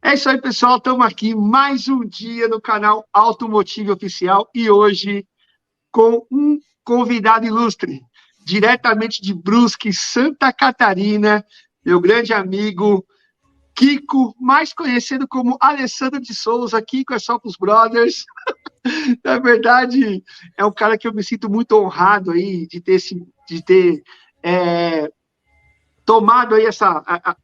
É isso aí, pessoal. Estamos aqui mais um dia no canal Automotive Oficial e hoje com um convidado ilustre, diretamente de Brusque, Santa Catarina, meu grande amigo Kiko, mais conhecido como Alessandro de Souza. Kiko é só para os brothers. Na verdade, é um cara que eu me sinto muito honrado aí de ter tomado aí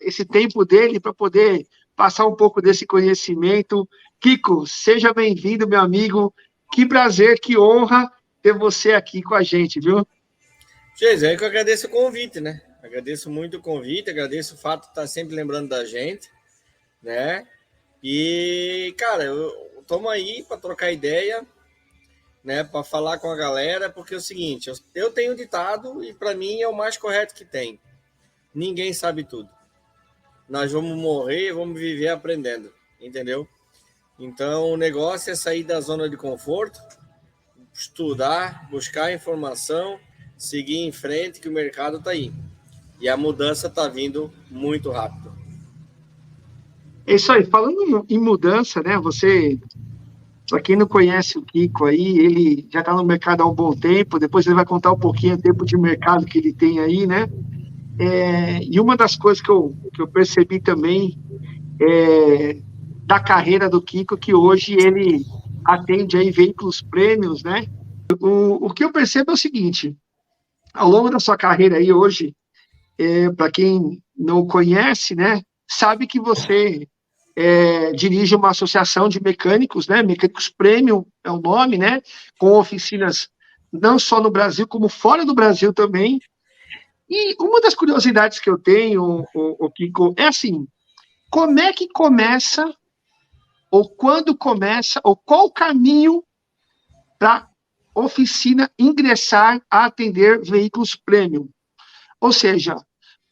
esse tempo dele para poder passar um pouco desse conhecimento. Kiko, seja bem-vindo, meu amigo. Que prazer, que honra ter você aqui com a gente, viu? Geis, é que eu agradeço o convite, né? Agradeço muito o convite, agradeço o fato de estar sempre lembrando da gente, né? E, cara, estamos aí para trocar ideia, né? Para falar com a galera, porque é o seguinte, eu tenho um ditado e para mim é o mais correto que tem. Ninguém sabe tudo. Nós vamos morrer e vamos viver aprendendo, entendeu? Então, o negócio é sair da zona de conforto, estudar, buscar informação, seguir em frente, que o mercado está aí. E a mudança está vindo muito rápido. É isso aí. Falando em mudança, né? Para quem não conhece o Kiko aí, ele já está no mercado há um bom tempo. Depois ele vai contar um pouquinho o tempo de mercado que ele tem aí, né? E uma das coisas que eu percebi também da carreira do Kiko, que hoje ele atende aí veículos prêmios, né? O que eu percebo é o seguinte: ao longo da sua carreira aí hoje, para quem não conhece, né, sabe que você dirige uma associação de mecânicos, né? Mecânicos Premium é o nome, né? Com oficinas não só no Brasil, como fora do Brasil também. E uma das curiosidades que eu tenho, o Kiko, é assim: como é que começa, ou quando começa, ou qual o caminho para oficina ingressar a atender veículos premium? Ou seja,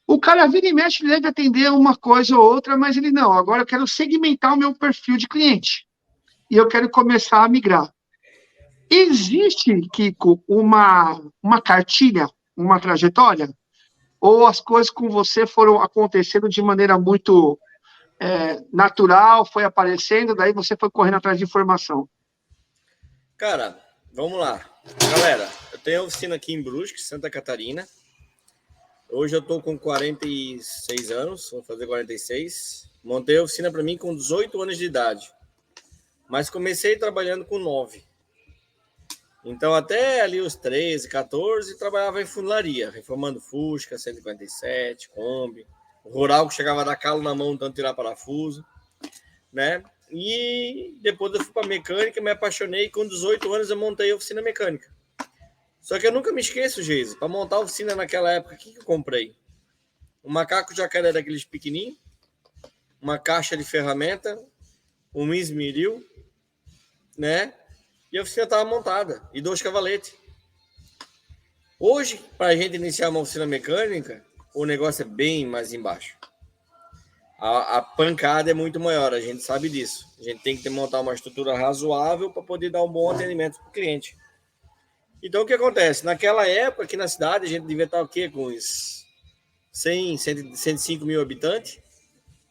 o cara vira e mexe, ele deve atender uma coisa ou outra, mas ele não, agora eu quero segmentar o meu perfil de cliente e eu quero começar a migrar. Existe, Kiko, uma cartilha, uma trajetória? Ou as coisas com você foram acontecendo de maneira muito natural, foi aparecendo, daí você foi correndo atrás de informação? Cara, vamos lá. Galera, eu tenho oficina aqui em Brusque, Santa Catarina. Hoje eu tô com 46 anos, vou fazer 46. Montei a oficina para mim com 18 anos de idade. Mas comecei trabalhando com 9. Então, até ali os 13, 14, trabalhava em funilaria, reformando Fusca, 147, Kombi, rural que chegava a dar calo na mão, tanto tirar parafuso, né? E depois eu fui para mecânica, me apaixonei e com 18 anos eu montei a oficina mecânica. Só que eu nunca me esqueço, Geise, para montar a oficina naquela época, o que eu comprei? Um macaco jacaré daqueles pequenininhos, uma caixa de ferramenta, um esmeril, né? E a oficina estava montada, e 2 cavaletes. Hoje, para a gente iniciar uma oficina mecânica, o negócio é bem mais embaixo. A pancada é muito maior, a gente sabe disso. A gente tem que montar uma estrutura razoável para poder dar um bom atendimento para o cliente. Então, o que acontece? Naquela época, aqui na cidade, a gente devia estar o quê? Com uns 100, 105 mil habitantes,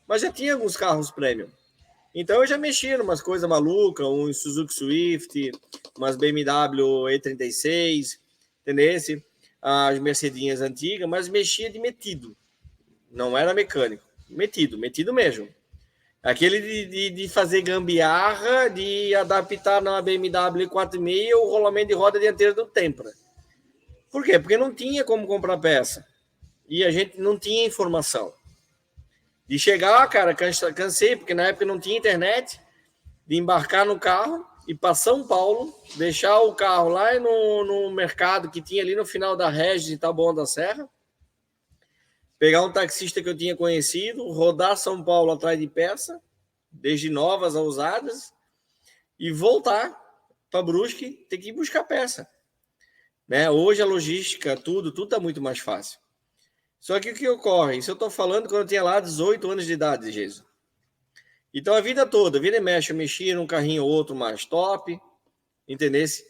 mas já tinha alguns carros premium. Então, eu já mexia em umas coisas malucas, um Suzuki Swift, umas BMW E36, entendeu? As Mercedinhas antigas, mas mexia de metido. Não era mecânico. Metido mesmo. Aquele de fazer gambiarra, de adaptar na BMW 4.5 o rolamento de roda dianteira do Tempra. Por quê? Porque não tinha como comprar peça. E a gente não tinha informação. De chegar, cara, cansei, porque na época não tinha internet, de embarcar no carro e para São Paulo, deixar o carro lá no mercado que tinha ali no final da Regis de Taboão da Serra, pegar um taxista que eu tinha conhecido, rodar São Paulo atrás de peça, desde novas a usadas, e voltar para Brusque, ter que ir buscar peça. Né? Hoje a logística, tudo está muito mais fácil. Só que o que ocorre? Isso eu estou falando quando eu tinha lá 18 anos de idade, Jesus. Então a vida toda, vira e mexe, eu mexia num carrinho ou outro mais top, entendesse?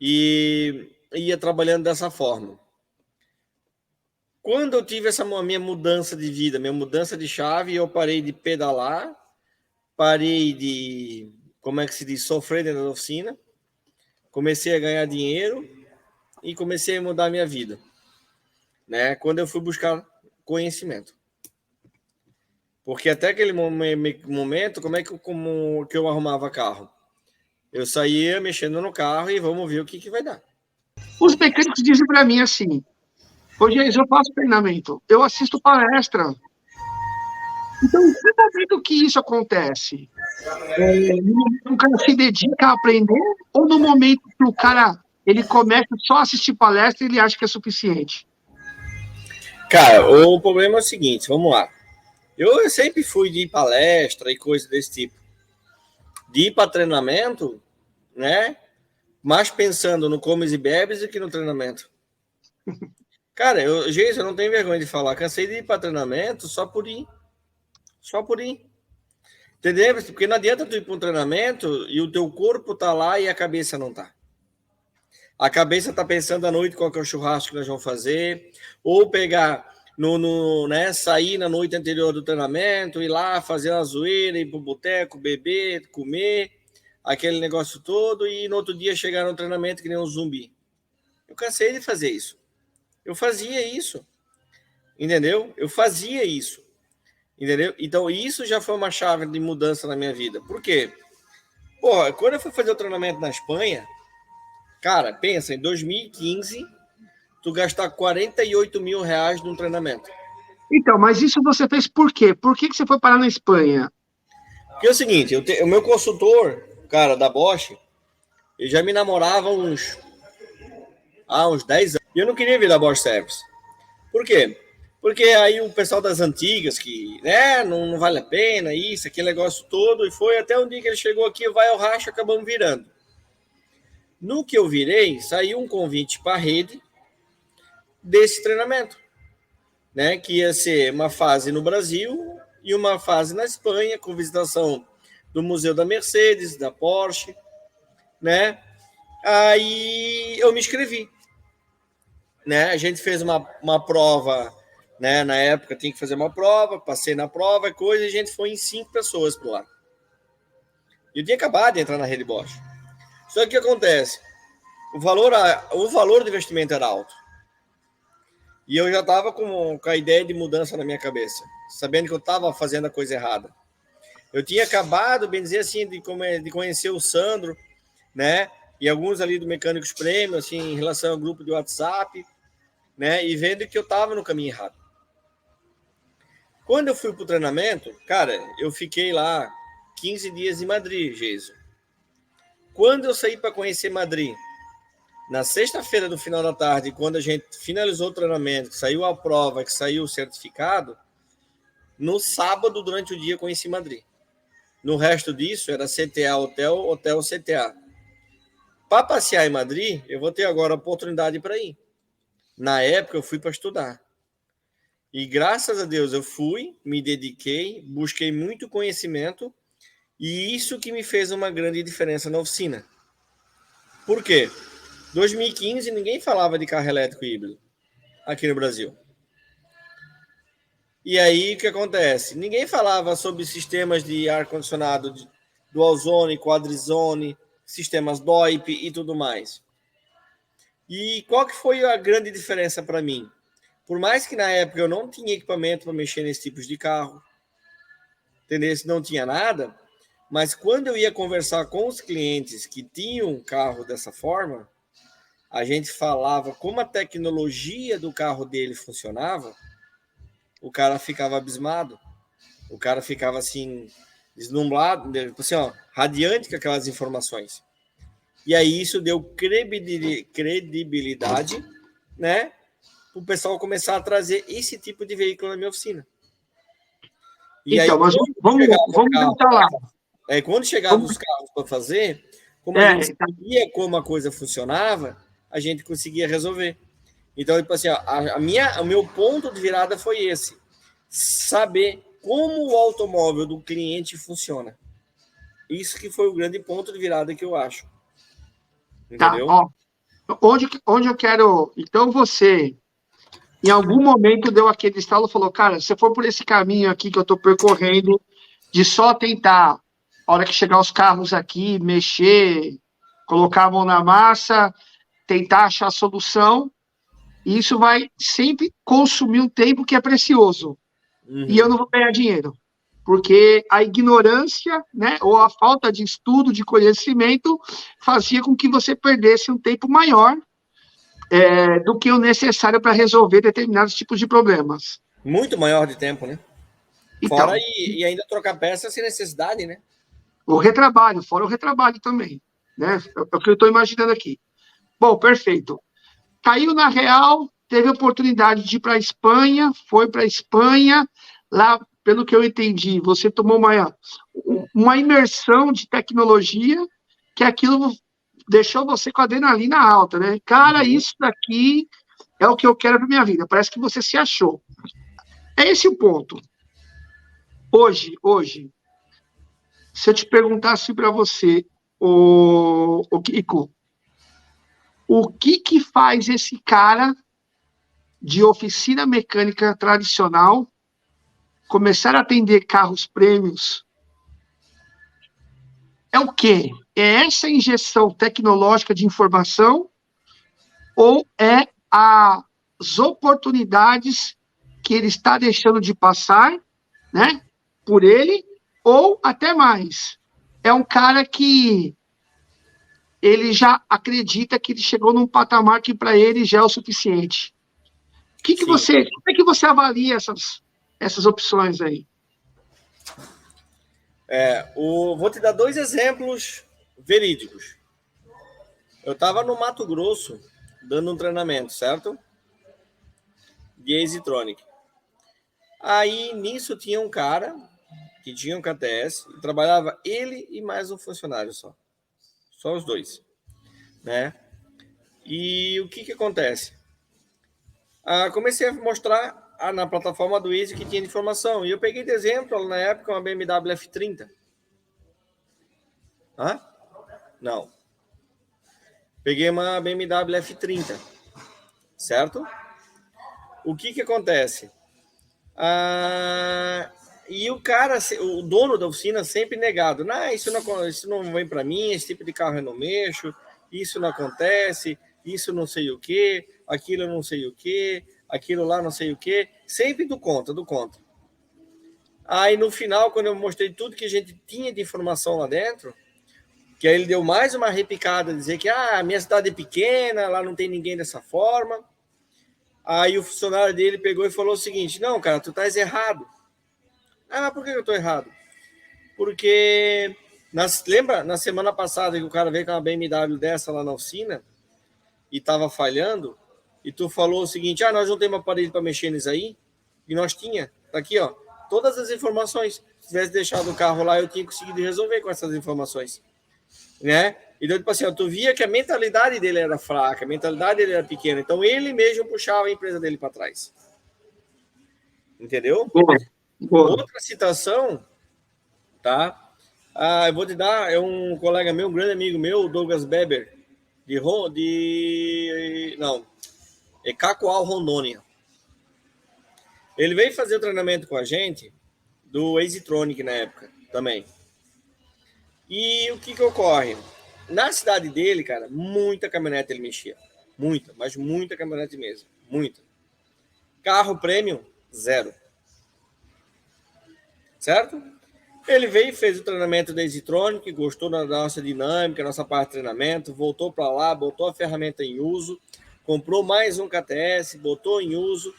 E ia trabalhando dessa forma. Quando eu tive essa minha mudança de vida, minha mudança de chave, eu parei de pedalar, parei de, como é que se diz, sofrer dentro da oficina, comecei a ganhar dinheiro e comecei a mudar a minha vida, né? Quando eu fui buscar conhecimento. Porque até aquele momento, como que eu arrumava carro? Eu saía mexendo no carro e vamos ver o que vai dar. Os mecânicos dizem para mim assim, hoje eu faço treinamento, eu assisto palestra. Então, no momento que isso acontece, no momento que o cara se dedica a aprender, ou no momento que o cara ele começa só a assistir palestra e ele acha que é suficiente? Cara, o problema é o seguinte, vamos lá. Eu sempre fui de ir palestra e coisa desse tipo. De ir para treinamento, né? Mais pensando no comes e bebes do que no treinamento. Cara, eu não tenho vergonha de falar. Cansei de ir para treinamento só por ir. Só por ir. Entendeu? Porque não adianta tu ir para um treinamento e o teu corpo tá lá e a cabeça não tá. A cabeça tá pensando à noite qual que é o churrasco que nós vamos fazer, ou pegar né, sair na noite anterior do treinamento, ir lá fazer uma zoeira, ir pro boteco, beber, comer, aquele negócio todo, e no outro dia chegar no treinamento que nem um zumbi. Eu cansei de fazer isso. Eu fazia isso. Entendeu? Eu fazia isso. Entendeu? Então, isso já foi uma chave de mudança na minha vida. Por quê? Pô, quando eu fui fazer o treinamento na Espanha, cara, pensa, em 2015, tu gastar 48 mil reais num treinamento. Então, mas isso você fez por quê? Por que você foi parar na Espanha? Porque é o seguinte, o meu consultor, cara, da Bosch, ele já me namorava uns 10 anos. E eu não queria vir da Bosch Service. Por quê? Porque aí o pessoal das antigas, que né, não vale a pena, isso, aquele negócio todo, e foi até um dia que ele chegou aqui, vai ao racha, acabamos virando. No que eu virei, saiu um convite para a rede desse treinamento, né, que ia ser uma fase no Brasil e uma fase na Espanha, com visitação do Museu da Mercedes, da Porsche, né? Aí eu me inscrevi, né? A gente fez uma prova, né? Na época tinha que fazer uma prova, passei na prova, coisa, e a gente foi em 5 pessoas por lá. Eu tinha acabado de entrar na rede Bosch. Só que o que acontece? O valor do investimento era alto. E eu já estava com a ideia de mudança na minha cabeça, sabendo que eu estava fazendo a coisa errada. Eu tinha acabado, bem dizer assim, de conhecer o Sandro, né? E alguns ali do Mecânicos Prêmio, assim, em relação ao grupo de WhatsApp, né? E vendo que eu estava no caminho errado. Quando eu fui para o treinamento, cara, eu fiquei lá 15 dias em Madrid, Geiso. Quando eu saí para conhecer Madrid, na sexta-feira, no final da tarde, quando a gente finalizou o treinamento, que saiu a prova, que saiu o certificado, no sábado, durante o dia, conheci Madrid. No resto disso, era CTA, hotel, CTA. Para passear em Madrid, eu vou ter agora a oportunidade para ir. Na época, eu fui para estudar. E graças a Deus, eu fui, me dediquei, busquei muito conhecimento, e isso que me fez uma grande diferença na oficina. Por quê? 2015, ninguém falava de carro elétrico híbrido aqui no Brasil. E aí, o que acontece? Ninguém falava sobre sistemas de ar-condicionado dual zone, quadrizone, sistemas DOIP e tudo mais. E qual que foi a grande diferença para mim? Por mais que na época eu não tinha equipamento para mexer nesse tipo de carro, entendeu? Não tinha nada, mas quando eu ia conversar com os clientes que tinham um carro dessa forma, a gente falava como a tecnologia do carro dele funcionava, o cara ficava abismado, o cara ficava assim, deslumbrado, assim, ó, radiante com aquelas informações. E aí isso deu credibilidade, né, para o pessoal começar a trazer esse tipo de veículo na minha oficina. E então, aí, mas vamos tentar lá. Quando chegavam os carros para fazer, como a gente sabia como a coisa funcionava, a gente conseguia resolver. Então, tipo assim, ó, o meu ponto de virada foi esse. Saber como o automóvel do cliente funciona. Isso que foi o grande ponto de virada que eu acho. Entendeu? Tá, ó. Onde eu quero... Então, você, em algum momento, deu aquele estalo e falou, cara, se for por esse caminho aqui que eu estou percorrendo, de só tentar a hora que chegar os carros aqui, mexer, colocar a mão na massa, tentar achar a solução, e isso vai sempre consumir um tempo que é precioso. E eu não vou ganhar dinheiro, porque a ignorância, né, ou a falta de estudo, de conhecimento, fazia com que você perdesse um tempo maior do que o necessário para resolver determinados tipos de problemas. Muito maior de tempo, né? Fora Então, e ainda trocar peças sem necessidade, né? o retrabalho, fora o retrabalho também, né? É o que eu estou imaginando aqui. Bom, perfeito. Caiu na Real, teve a oportunidade de ir para a Espanha, foi para a Espanha, lá, pelo que eu entendi, você tomou uma imersão de tecnologia, que aquilo deixou você com a adrenalina alta, né? Cara, isso daqui é o que eu quero para minha vida. Parece que você se achou. É esse o ponto. Hoje, se eu te perguntasse para você, o Kiko, o que faz esse cara de oficina mecânica tradicional começar a atender carros prêmios? É o quê? É essa injeção tecnológica de informação ou é as oportunidades que ele está deixando de passar, né, por ele, ou até mais? É um cara que ele já acredita que ele chegou num patamar que para ele já é o suficiente. Como é que você avalia essas opções aí? Vou te dar 2 exemplos verídicos. Eu estava no Mato Grosso dando um treinamento, certo? De EasyTronic. Aí, nisso, tinha um cara que tinha um KTS e trabalhava ele e mais um funcionário só. Só os dois, né? E o que acontece? Comecei a mostrar na plataforma do Easy que tinha informação. E eu peguei de exemplo, na época, uma BMW F30. Não. Peguei uma BMW F30, certo? O que acontece? E o cara, o dono da oficina, sempre negado. Isso não vem para mim, esse tipo de carro eu não mexo, isso não acontece, isso não sei o que, aquilo não sei o que, aquilo lá não sei o que, sempre do contra. Aí no final, quando eu mostrei tudo que a gente tinha de informação lá dentro, que aí ele deu mais uma repicada, dizer que a minha cidade é pequena, lá não tem ninguém dessa forma. Aí o funcionário dele pegou e falou o seguinte: não, cara, tu estás errado. Mas por que eu estou errado? Porque, lembra na semana passada que o cara veio com uma BMW dessa lá na oficina e estava falhando, e tu falou o seguinte: nós não temos aparelho para mexer nisso aí? E nós tinha. Tá aqui, ó, todas as informações. Se tivesse deixado o carro lá, eu tinha conseguido resolver com essas informações, né? Então, tipo assim, tu via que a mentalidade dele era fraca, a mentalidade dele era pequena. Então, ele mesmo puxava a empresa dele para trás. Entendeu? Boa. Outra citação, tá? Eu vou te dar, é um colega meu, um grande amigo meu, Douglas Beber, é Cacoal, Rondônia. Ele veio fazer o treinamento com a gente do EasyTronic na época, também. E o que ocorre? Na cidade dele, cara, muita caminhonete ele mexia. Muita, mas muita caminhonete mesmo. Muita. Carro premium, 0. Certo? Ele veio e fez o treinamento da EasyTronic, gostou da nossa dinâmica, nossa parte de treinamento, voltou para lá, botou a ferramenta em uso, comprou mais um KTS, botou em uso,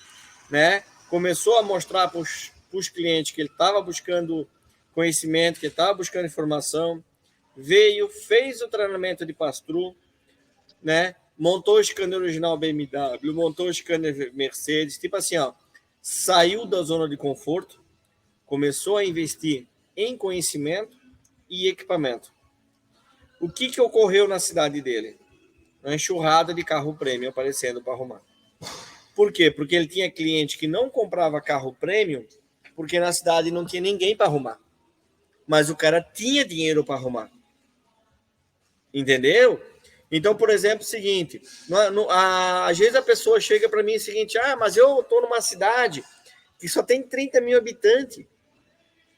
né? Começou a mostrar para os clientes que ele estava buscando conhecimento, que ele estava buscando informação, veio, fez o treinamento de pass-through, né? Montou o scanner original BMW, montou o scanner Mercedes, tipo assim, ó, saiu da zona de conforto, começou a investir em conhecimento e equipamento. O que ocorreu na cidade dele? Uma enxurrada de carro premium aparecendo para arrumar. Por quê? Porque ele tinha cliente que não comprava carro premium porque na cidade não tinha ninguém para arrumar. Mas o cara tinha dinheiro para arrumar. Entendeu? Então, por exemplo, o seguinte, às vezes a pessoa chega para mim e o seguinte: mas eu estou numa cidade que só tem 30 mil habitantes.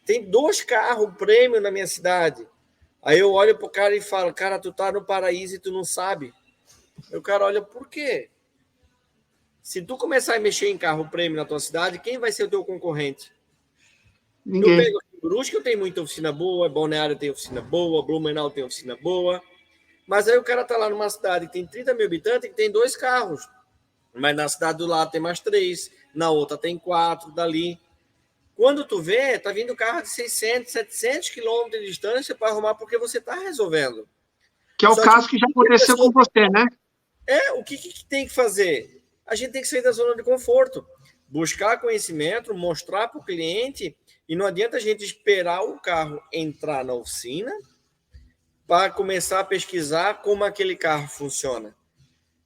Tem 2 carros prêmio na minha cidade. Aí eu olho pro cara e falo, cara, tu tá no paraíso e tu não sabe. Aí o cara olha, por quê? Se tu começar a mexer em carro prêmio na tua cidade, quem vai ser o teu concorrente? Eu Ninguém. pego Brusque, tem muita oficina boa, Balneário tem oficina boa, Blumenau tem oficina boa. Mas aí o cara tá lá numa cidade que tem 30 mil habitantes e tem 2 carros. Mas na cidade do lado tem mais 3, na outra tem 4, dali. Quando tu vê, tá vindo carro de 600, 700 quilômetros de distância para arrumar porque você tá resolvendo. Que é o Só que caso que já aconteceu com você, né? o que tem que fazer? A gente tem que sair da zona de conforto, buscar conhecimento, mostrar para o cliente, e não adianta a gente esperar o carro entrar na oficina para começar a pesquisar como aquele carro funciona.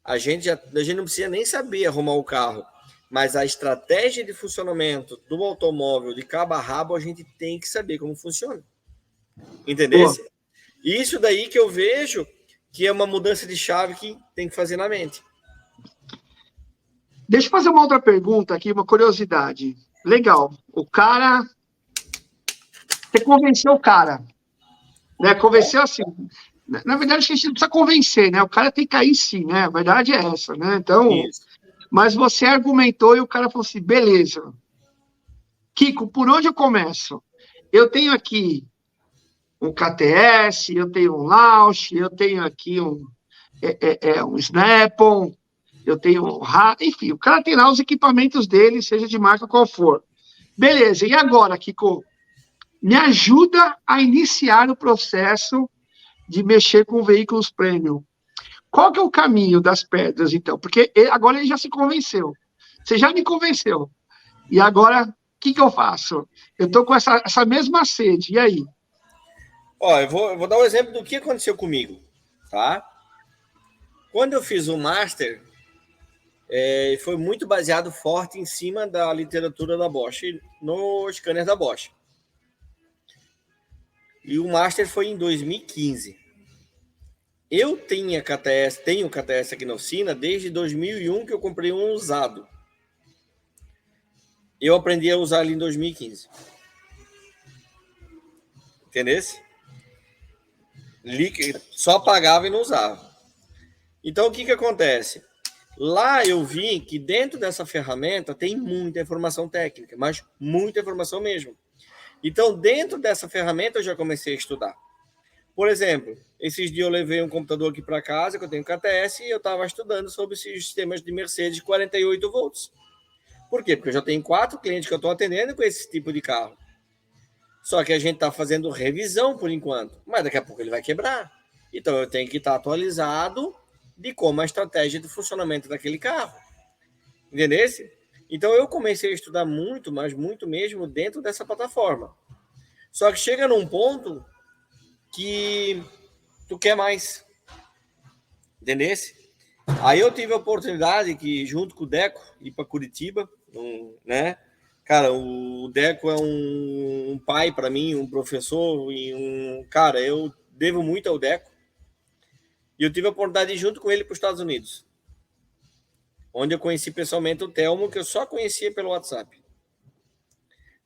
A gente não precisa nem saber arrumar o carro, mas a estratégia de funcionamento do automóvel de cabo a rabo a gente tem que saber como funciona. Entendeu? Isso daí que eu vejo que é uma mudança de chave que tem que fazer na mente. Deixa eu fazer uma outra pergunta aqui, uma curiosidade. Legal. O cara... Você convenceu o cara. Né? Convenceu assim... Na verdade, a gente não precisa convencer, né? O cara tem que cair sim, né? A verdade é essa, né? Então... Isso. Mas você argumentou e o cara falou assim, beleza. Kiko, por onde eu começo? Eu tenho aqui um KTS, eu tenho um Launch, eu tenho aqui um Snap-on, eu tenho um enfim, o cara tem lá os equipamentos dele, seja de marca qual for. Beleza, e agora, Kiko? Me ajuda a iniciar o processo de mexer com veículos premium. Qual que é o caminho das pedras, então? Porque agora ele já se convenceu. Você já me convenceu. E agora, o que eu faço? Eu estou com essa mesma sede. E aí? Ó, eu vou dar um exemplo do que aconteceu comigo, tá? Quando eu fiz o Master, foi muito baseado forte em cima da literatura da Bosch, no scanner da Bosch. E o Master foi em 2015. Eu tenho KTS aqui na oficina desde 2001, que eu comprei um usado. Eu aprendi a usar ele em 2015. Entendeu? Só pagava e não usava. Então, o que acontece? Lá eu vi que dentro dessa ferramenta tem muita informação técnica, mas muita informação mesmo. Então, dentro dessa ferramenta, eu já comecei a estudar. Por exemplo, esses dias eu levei um computador aqui para casa, que eu tenho KTS, e eu estava estudando sobre esses sistemas de Mercedes 48 volts. Por quê? Porque eu já tenho 4 clientes que eu estou atendendo com esse tipo de carro. Só que a gente está fazendo revisão por enquanto, mas daqui a pouco ele vai quebrar. Então eu tenho que estar atualizado de como a estratégia de funcionamento daquele carro. Entendeu? Então eu comecei a estudar muito, mas muito mesmo dentro dessa plataforma. Só que chega num ponto que tu quer mais. Entendeu? Aí eu tive a oportunidade que, junto com o Deco, ir para Curitiba, né? Cara, o Deco é um pai para mim, um professor e cara, eu devo muito ao Deco. E eu tive a oportunidade de ir junto com ele para os Estados Unidos, onde eu conheci pessoalmente o Telmo, que eu só conhecia pelo WhatsApp,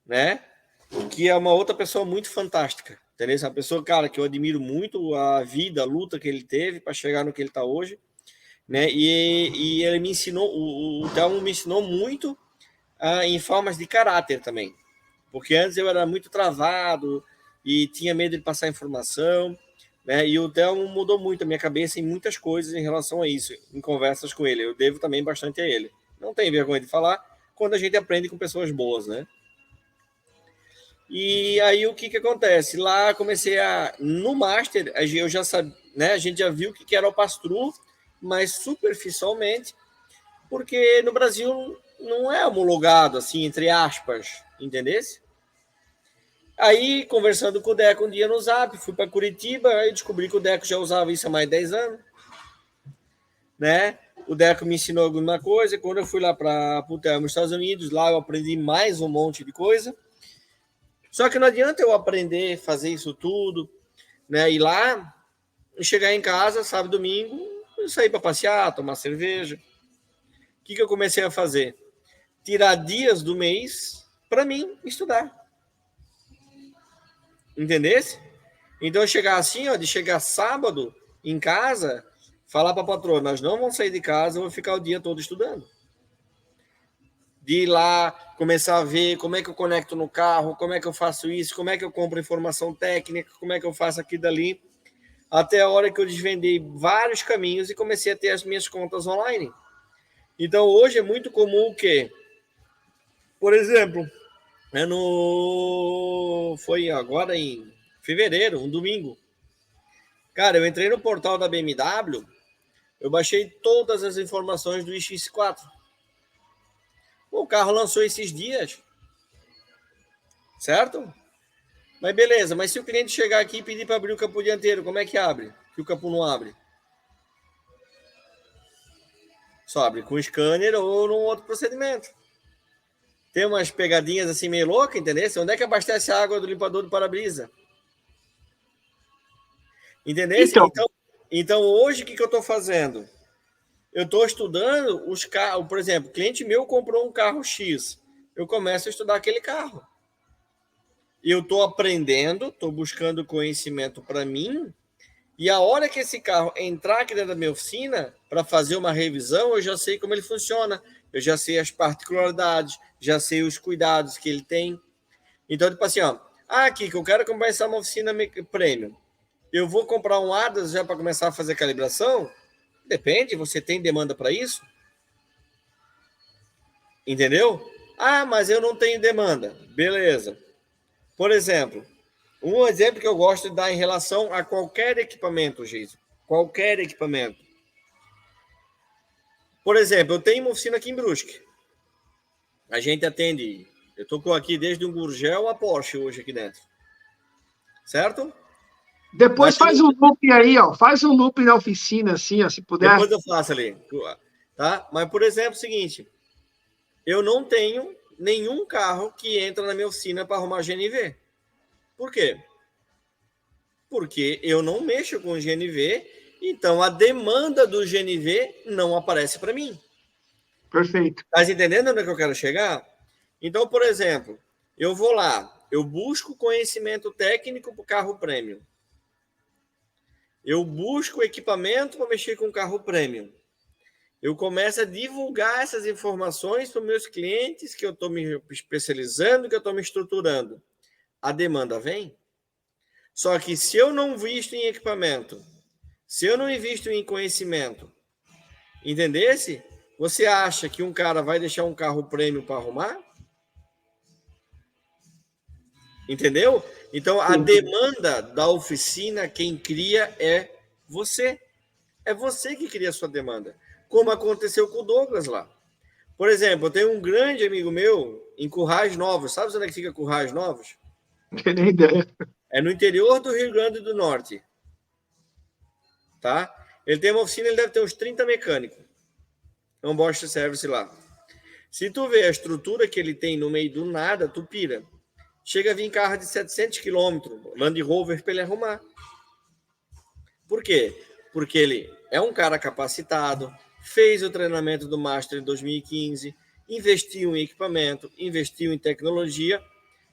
né? Que é uma outra pessoa muito fantástica, entendeu? Uma pessoa, cara, que eu admiro muito a vida, a luta que ele teve para chegar no que ele está hoje, né? E ele me ensinou, o Telmo me ensinou muito em formas de caráter também, porque antes eu era muito travado e tinha medo de passar informação, né? E o Telmo mudou muito a minha cabeça em muitas coisas em relação a isso, em conversas com ele. Eu devo também bastante a ele. Não tenho vergonha de falar quando a gente aprende com pessoas boas, né? E aí o que acontece? Lá comecei no Master, eu já sabia, né? A gente já viu o que era o pass-through, mas superficialmente, porque no Brasil não é homologado, assim, entre aspas, entendeu? Aí, conversando com o Deco um dia no Zap, fui para Curitiba, aí descobri que o Deco já usava isso há mais de 10 anos, né? O Deco me ensinou alguma coisa, quando eu fui lá para os Estados Unidos, lá eu aprendi mais um monte de coisa. Só que não adianta eu aprender, fazer isso tudo, né? Ir lá, chegar em casa, sábado, domingo, sair para passear, tomar cerveja. O que eu comecei a fazer? Tirar dias do mês para mim estudar. Entendesse? Então, chegar assim, ó, de chegar sábado em casa, falar para a patroa, nós não vamos sair de casa, eu vou ficar o dia todo estudando. De ir lá, começar a ver como é que eu conecto no carro, como é que eu faço isso, como é que eu compro informação técnica, como é que eu faço aqui e dali, até a hora que eu desvendei vários caminhos e comecei a ter as minhas contas online. Então, hoje é muito comum o quê? Por exemplo, foi agora em fevereiro, um domingo. Cara, eu entrei no portal da BMW, eu baixei todas as informações do iX4. O carro lançou esses dias, certo? Mas beleza, mas se o cliente chegar aqui e pedir para abrir o capô dianteiro, como é que abre? Que o capô não abre? Só abre com scanner ou num outro procedimento. Tem umas pegadinhas assim meio loucas, entendeu? Onde é que abastece a água do limpador do para-brisa? Entendeu? Então hoje o que eu estou fazendo? Eu estou estudando os carros. Por exemplo, o cliente meu comprou um carro X. Eu começo a estudar aquele carro. E eu estou aprendendo, estou buscando conhecimento para mim. E a hora que esse carro entrar aqui dentro da minha oficina para fazer uma revisão, eu já sei como ele funciona. Eu já sei as particularidades, já sei os cuidados que ele tem. Então, tipo assim, ó. Aqui que eu quero começar uma oficina premium. Eu vou comprar um ADAS já para começar a fazer calibração? Depende, você tem demanda para isso? Entendeu? Mas eu não tenho demanda. Beleza. Por exemplo, um exemplo que eu gosto de dar em relação a qualquer equipamento, Geison. Qualquer equipamento. Por exemplo, eu tenho uma oficina aqui em Brusque. A gente atende... Eu estou aqui desde um Gurgel a Porsche hoje aqui dentro. Certo? Depois faz um loop aí, ó. Faz um loop na oficina, assim, ó, se puder. Depois eu faço ali. Tá? Mas, por exemplo, é o seguinte. Eu não tenho nenhum carro que entra na minha oficina para arrumar GNV. Por quê? Porque eu não mexo com GNV, então a demanda do GNV não aparece para mim. Perfeito. Tá entendendo onde é que eu quero chegar? Então, por exemplo, eu vou lá, eu busco conhecimento técnico para o carro premium. Eu busco equipamento para mexer com o carro premium. Eu começo a divulgar essas informações para os meus clientes, que eu estou me especializando, que eu estou me estruturando. A demanda vem. Só que se eu não invisto em equipamento, se eu não invisto em conhecimento, entendesse? Você acha que um cara vai deixar um carro premium para arrumar? Entendeu? Então, a demanda da oficina, quem cria é você. É você que cria a sua demanda. Como aconteceu com o Douglas lá. Por exemplo, eu tenho um grande amigo meu em Currais Novos. Sabe onde é que fica Currais Novos? Não tenho nem ideia. É no interior do Rio Grande do Norte. Tá? Ele tem uma oficina, ele deve ter uns 30 mecânicos. É um Bosch Service lá. Se tu vê a estrutura que ele tem no meio do nada, tu pira. Chega a vir carro de 700 quilômetros, Land Rover, para ele arrumar. Por quê? Porque ele é um cara capacitado, fez o treinamento do Master em 2015, investiu em equipamento, investiu em tecnologia,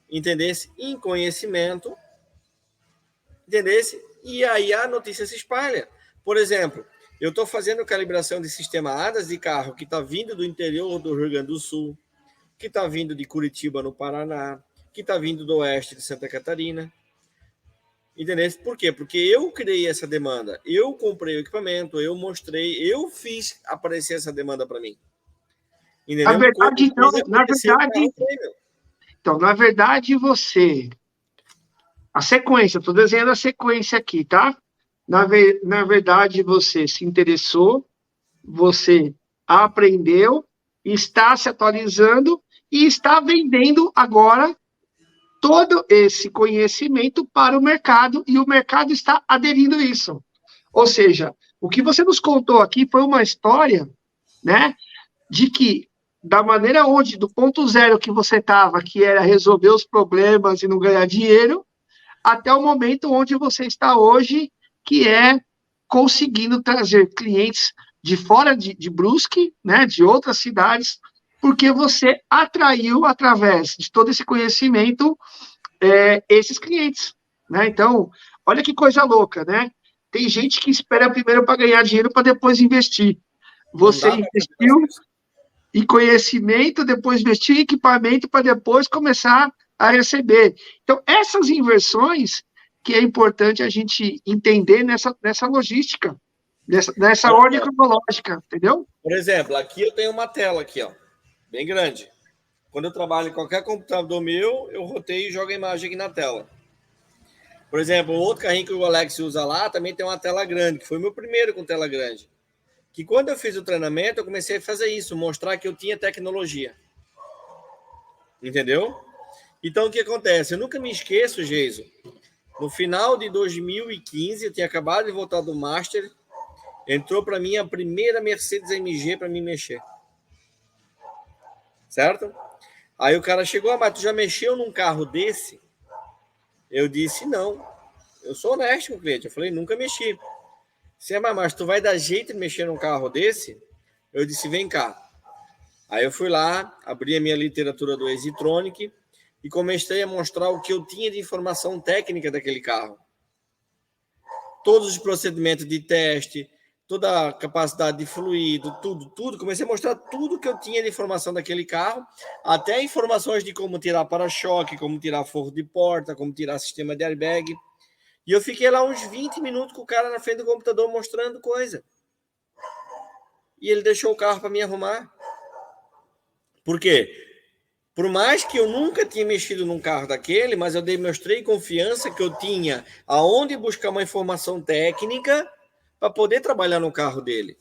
entendesse? Em conhecimento, entendesse? E aí a notícia se espalha. Por exemplo, eu estou fazendo calibração de sistema ADAS de carro que está vindo do interior do Rio Grande do Sul, que está vindo de Curitiba, no Paraná, que está vindo do oeste de Santa Catarina. Entendeu? Por quê? Porque eu criei essa demanda. Eu comprei o equipamento, eu mostrei, eu fiz aparecer essa demanda para mim. Entendeu? Na verdade, você... A sequência, estou desenhando a sequência aqui, tá? Na verdade, você se interessou, você aprendeu, está se atualizando e está vendendo agora todo esse conhecimento para o mercado, e o mercado está aderindo a isso. Ou seja, o que você nos contou aqui foi uma história, né, de que, da maneira onde, do ponto zero que você estava, que era resolver os problemas e não ganhar dinheiro, até o momento onde você está hoje, que é conseguindo trazer clientes de fora de Brusque, né, de outras cidades, porque você atraiu, através de todo esse conhecimento, esses clientes. né? Então, olha que coisa louca, né? Tem gente que espera primeiro para ganhar dinheiro para depois investir. Não Você dá para fazer investiu isso. em conhecimento, depois investir em equipamento para depois começar a receber. Então, essas inversões que é importante a gente entender nessa logística, nessa ordem cronológica, entendeu? Por exemplo, aqui eu tenho uma tela aqui, ó, bem grande. Quando eu trabalho em qualquer computador meu, eu roteio e jogo a imagem aqui na tela. Por exemplo, o outro carrinho que o Alex usa lá também tem uma tela grande, que foi o meu primeiro com tela grande. Que quando eu fiz o treinamento, eu comecei a fazer isso, mostrar que eu tinha tecnologia. Entendeu? Então, o que acontece? Eu nunca me esqueço, Geiso. No final de 2015, eu tinha acabado de voltar do Master, entrou para mim a primeira Mercedes AMG para me mexer. Certo? Aí o cara chegou, mas tu já mexeu num carro desse? Eu disse, não. Eu sou honesto com o cliente. Eu falei, nunca mexi. Sim, mas tu vai dar jeito de mexer num carro desse? Eu disse, vem cá. Aí eu fui lá, abri a minha literatura do Easytronic e comecei a mostrar o que eu tinha de informação técnica daquele carro. Todos os procedimentos de teste, toda a capacidade de fluido, tudo. Comecei a mostrar tudo que eu tinha de informação daquele carro, até informações de como tirar para-choque, como tirar forro de porta, como tirar sistema de airbag. E eu fiquei lá uns 20 minutos com o cara na frente do computador mostrando coisa. E ele deixou o carro para me arrumar. Por quê? Por mais que eu nunca tinha mexido num carro daquele, mas eu demonstrei confiança que eu tinha aonde buscar uma informação técnica para poder trabalhar no carro dele.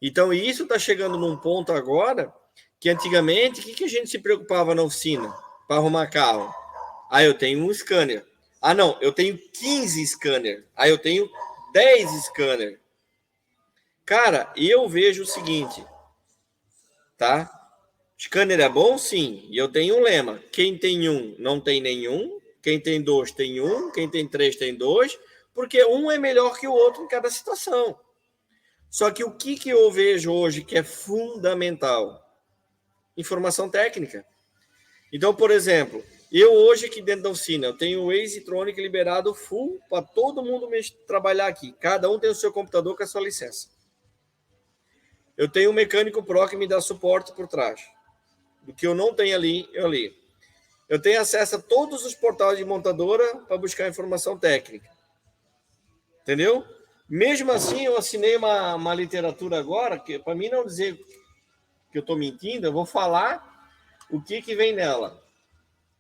Então, isso está chegando num ponto agora que antigamente, o que a gente se preocupava na oficina para arrumar carro? Ah, eu tenho um scanner. Ah, não, eu tenho 15 scanner. Ah, eu tenho 10 scanner. Cara, eu vejo o seguinte, tá? Scanner é bom? Sim. E eu tenho um lema. Quem tem um, não tem nenhum. Quem tem dois, tem um. Quem tem três, tem dois. Porque um é melhor que o outro em cada situação. Só que o que eu vejo hoje que é fundamental? Informação técnica. Então, por exemplo, eu hoje aqui dentro da oficina, eu tenho o Easytronic liberado full para todo mundo trabalhar aqui. Cada um tem o seu computador com a sua licença. Eu tenho um mecânico pro que me dá suporte por trás. Do que eu não tenho ali, eu li. Eu tenho acesso a todos os portais de montadora para buscar informação técnica. Entendeu? Mesmo assim, eu assinei uma literatura agora, que para mim não dizer que eu estou mentindo, eu vou falar o que vem nela,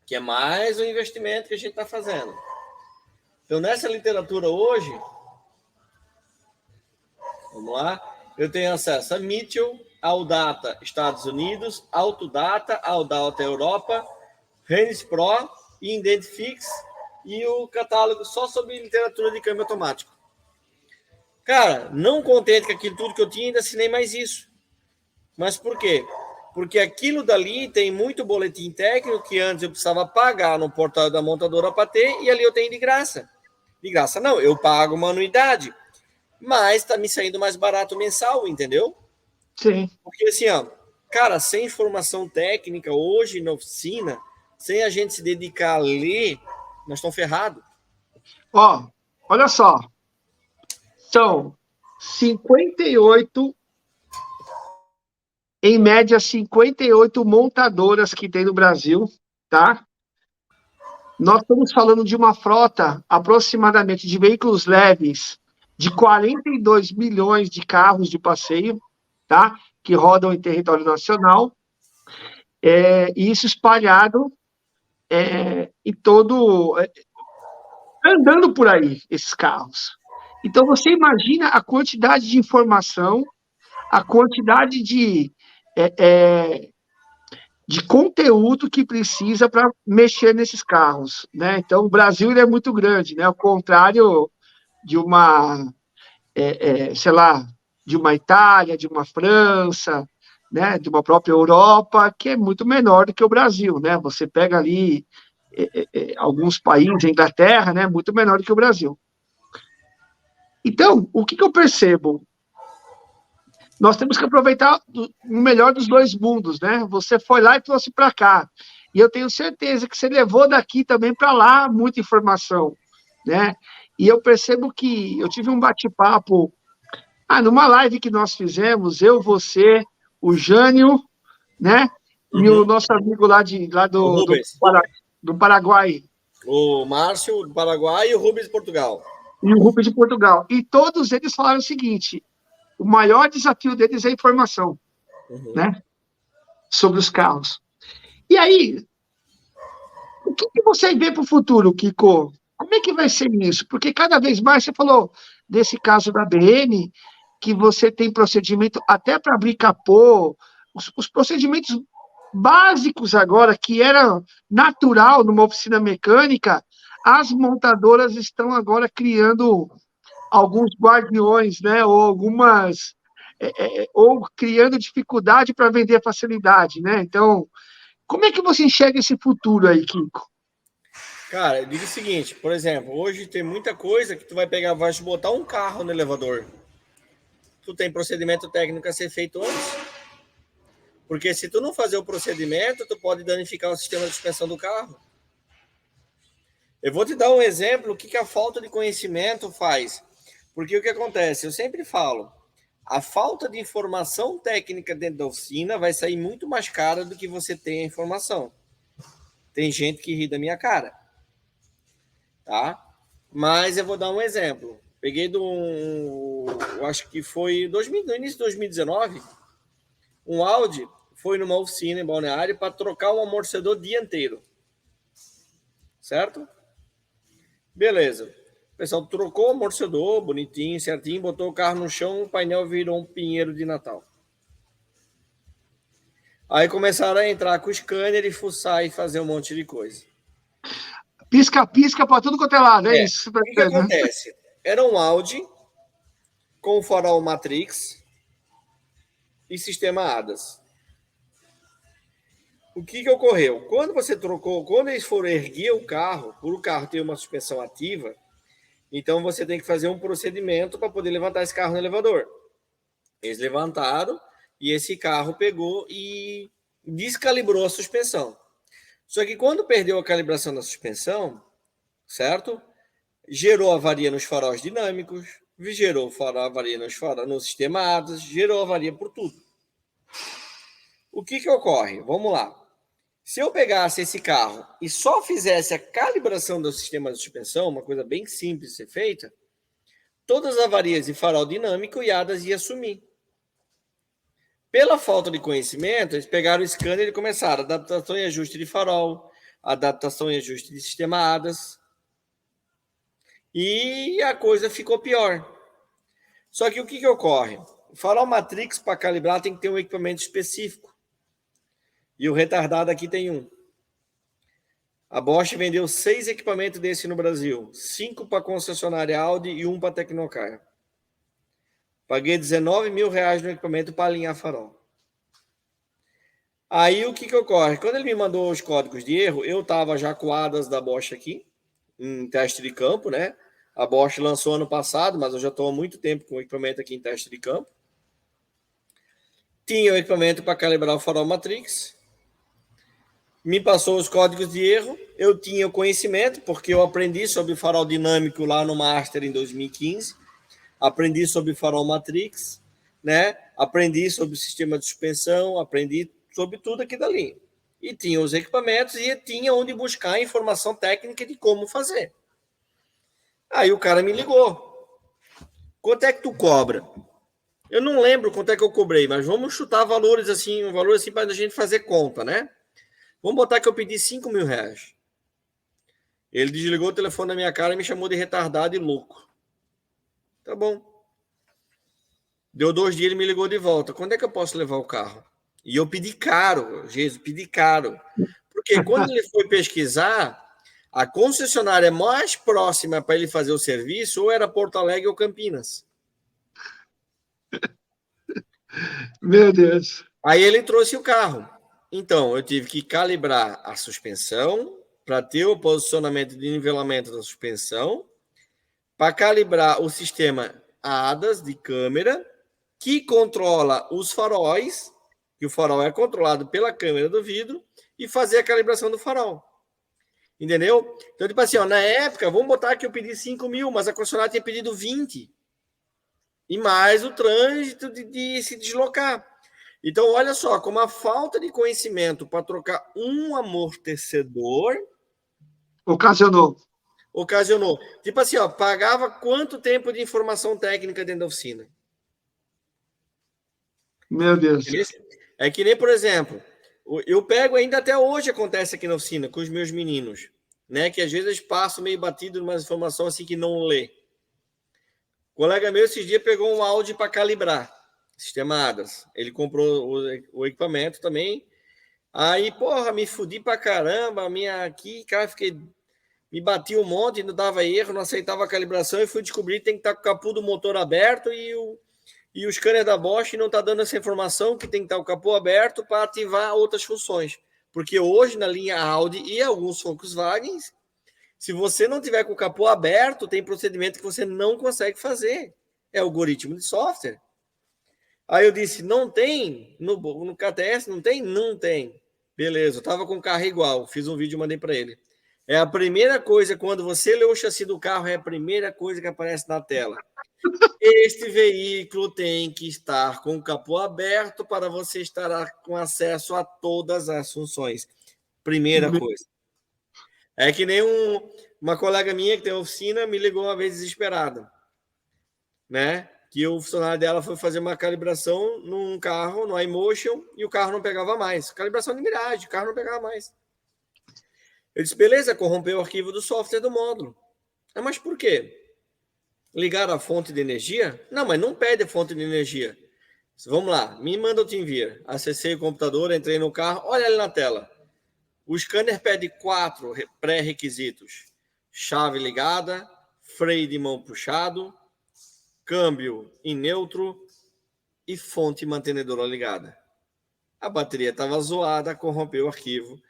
que é mais um investimento que a gente está fazendo. Então, nessa literatura hoje, vamos lá, eu tenho acesso a Mitchell, Audata Estados Unidos, Autodata, Audata Europa, Rennes Pro, Identifix e o catálogo só sobre literatura de câmbio automático. Cara, não contente com aquilo tudo que eu tinha, ainda assinei mais isso. Mas por quê? Porque aquilo dali tem muito boletim técnico que antes eu precisava pagar no portal da montadora para ter e ali eu tenho de graça. De graça não, eu pago uma anuidade, mas está me saindo mais barato mensal, entendeu? Sim. Porque assim, ó, cara, sem formação técnica hoje na oficina, sem a gente se dedicar a ler, nós estamos ferrados. Ó, olha só. São 58, em média, 58 montadoras que tem no Brasil, tá? Nós estamos falando de uma frota aproximadamente de veículos leves de 42 milhões de carros de passeio, tá? Que rodam em território nacional, e isso espalhado em todo... andando por aí, esses carros. Então, você imagina a quantidade de informação, a quantidade de conteúdo que precisa para mexer nesses carros, né? Então, o Brasil ele é muito grande, né? Ao contrário de uma, sei lá, de uma Itália, de uma França, né? De uma própria Europa, que é muito menor do que o Brasil, né? Você pega ali alguns países, a Inglaterra, né? Muito menor do que o Brasil. Então, o que eu percebo? Nós temos que aproveitar o melhor dos dois mundos, né? Você foi lá e trouxe para cá. E eu tenho certeza que você levou daqui também para lá muita informação. né? E eu percebo que eu tive um bate-papo, numa live que nós fizemos, eu, você, o Jânio, né? E o Uhum. nosso amigo lá, O Rubens. do Paraguai. O Márcio do Paraguai e o Rubens de Portugal. E o Rubens de Portugal. E todos eles falaram o seguinte: o maior desafio deles é a informação, né? Sobre os carros. E aí, o que você vê para o futuro, Kiko? Como é que vai ser isso? Porque cada vez mais você falou desse caso da BM, que você tem procedimento até para abrir capô, os procedimentos básicos agora, que era natural numa oficina mecânica, as montadoras estão agora criando alguns guardiões, né? Ou algumas. Ou criando dificuldade para vender facilidade, né? Então, como é que você enxerga esse futuro aí, Kiko? Cara, eu digo o seguinte, por exemplo, hoje tem muita coisa que tu vai pegar, vai botar um carro no elevador. Tu tem procedimento técnico a ser feito antes. Porque se tu não fazer o procedimento, tu pode danificar o sistema de suspensão do carro. Eu vou te dar um exemplo, o que a falta de conhecimento faz. Porque o que acontece? Eu sempre falo, a falta de informação técnica dentro da oficina vai sair muito mais cara do que você tem a informação. Tem gente que ri da minha cara. Tá? Mas eu vou dar um exemplo. Peguei eu acho que foi no início de 2019, um Audi foi numa oficina em Balneário para trocar um amortecedor dianteiro. Certo? Beleza. O pessoal trocou o amortecedor, bonitinho, certinho, botou o carro no chão, o painel virou um pinheiro de Natal. Aí começaram a entrar com o scanner e fuçar e fazer um monte de coisa. Pisca-pisca para tudo quanto é lado, é isso. O que acontece? Era um Audi com farol Matrix e sistema ADAS. O que ocorreu? Quando você trocou, quando eles foram erguer o carro, por o carro ter uma suspensão ativa, então você tem que fazer um procedimento para poder levantar esse carro no elevador. Eles levantaram e esse carro pegou e descalibrou a suspensão. Só que quando perdeu a calibração da suspensão, certo? Gerou avaria nos faróis dinâmicos, gerou avaria no sistema ADAS, gerou avaria por tudo. O que ocorre? Vamos lá. Se eu pegasse esse carro e só fizesse a calibração do sistema de suspensão, uma coisa bem simples de ser feita, todas as avarias de farol dinâmico e ADAS ia sumir. Pela falta de conhecimento, eles pegaram o scanner e começaram adaptação e ajuste de farol, adaptação e ajuste de sistema ADAS, e a coisa ficou pior. Só que o que ocorre? O farol Matrix, para calibrar, tem que ter um equipamento específico. E o retardado aqui tem um. A Bosch vendeu 6 equipamentos desse no Brasil. 5 para concessionária Audi e 1 para Tecnocar. Paguei R$19 mil no equipamento para alinhar farol. Aí o que ocorre? Quando ele me mandou os códigos de erro, eu estava já com ADAS da Bosch aqui, em teste de campo, né? A Bosch lançou ano passado, mas eu já estou há muito tempo com o equipamento aqui em teste de campo. Tinha o equipamento para calibrar o farol Matrix. Me passou os códigos de erro. Eu tinha o conhecimento, porque eu aprendi sobre farol dinâmico lá no Master em 2015. Aprendi sobre farol Matrix, né? Aprendi sobre o sistema de suspensão, aprendi sobre tudo aqui dali. E tinha os equipamentos e tinha onde buscar informação técnica de como fazer. Aí o cara me ligou. Quanto é que tu cobra? Eu não lembro quanto é que eu cobrei, mas vamos chutar valores assim, um valor assim para a gente fazer conta, né? Vamos botar que eu pedi R$5 mil. Ele desligou o telefone na minha cara e me chamou de retardado e louco. Tá bom. Deu 2 dias, ele me ligou de volta. Quando é que eu posso levar o carro? E eu pedi caro, Jesus, pedi caro. Porque quando ele foi pesquisar, a concessionária mais próxima para ele fazer o serviço ou era Porto Alegre ou Campinas. Meu Deus. Aí ele trouxe o carro. Então, eu tive que calibrar a suspensão para ter o posicionamento de nivelamento da suspensão, para calibrar o sistema ADAS de câmera, que controla os faróis, que o farol é controlado pela câmera do vidro, e fazer a calibração do farol. Entendeu? Então, tipo assim, ó, na época, vamos botar que eu pedi 5 mil, mas a concessionária tinha pedido 20. E mais o trânsito de se deslocar. Então, olha só, como a falta de conhecimento para trocar um amortecedor ocasionou. Tipo assim, ó, pagava quanto tempo de informação técnica dentro da oficina? Meu Deus. É que nem, por exemplo, eu pego ainda até hoje acontece aqui na oficina com os meus meninos, né? Que às vezes eles passam meio batido numa informação assim que não lê. O colega meu esses dias pegou um áudio para calibrar sistema ADAS. Ele comprou o equipamento também. Aí, porra, me fudi pra caramba, minha aqui, cara, me bati um monte, não dava erro, não aceitava a calibração e fui descobrir que tem que estar com o capô do motor aberto e o scanner da Bosch não está dando essa informação que tem que estar o capô aberto para ativar outras funções. Porque hoje na linha Audi e alguns Volkswagen, se você não tiver com o capô aberto, tem procedimento que você não consegue fazer. É algoritmo de software. Aí eu disse, não tem? No KTS não tem? Não tem. Beleza, eu estava com o carro igual, fiz um vídeo e mandei para ele. É a primeira coisa, quando você lê o chassi do carro, é a primeira coisa que aparece na tela. Este veículo tem que estar com o capô aberto para você estar com acesso a todas as funções. Primeira coisa. É que nem uma colega minha que tem oficina me ligou uma vez desesperada, né? Que o funcionário dela foi fazer uma calibração num carro, no iMotion, e o carro não pegava mais. Calibração de miragem, o carro não pegava mais. Eu disse, beleza, corrompeu o arquivo do software do módulo. Ah, mas por quê? Ligar a fonte de energia? Não, mas não pede a fonte de energia. Vamos lá, me manda o TeamViewer. Acessei o computador, entrei no carro, olha ali na tela. O scanner pede 4 pré-requisitos. Chave ligada, freio de mão puxado, câmbio em neutro e fonte mantenedora ligada. A bateria estava zoada, corrompeu o arquivo.